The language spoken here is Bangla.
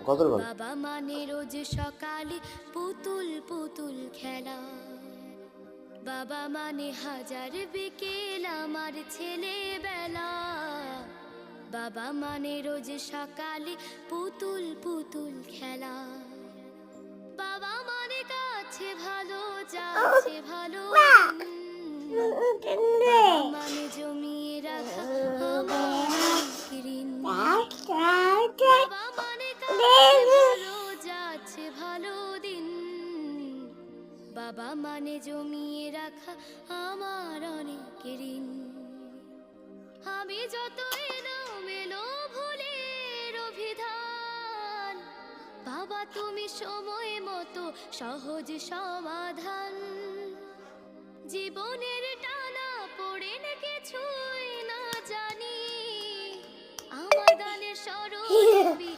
কদর বল। বাবা মানে রোজ সকালে পুতুল পুতুল খেলা, বাবা মানে হাজার বিকেল আমার ছেলেবেলা। বাবা মানে রোজ সকালে পুতুল পুতুল খেলা, বাবা মানে কাছে ভালো যাচ্ছে ভালো দিন। বাবা মানে জমিয়ে রাখা আমার ঋণ। বাবা মানে কাছে ভালো যাচ্ছে ভালো দিন, বাবা মানে জমিয়ে রাখা আমার অনেক ঋণ। আমি যত এলোমেলো ভুলের অভিধান, বাবা তুমি সময় মতো সহজ সমাধান। জীবনের টানা পড়ে না কিছুই না জানি, আমার গানের স্বরলিপি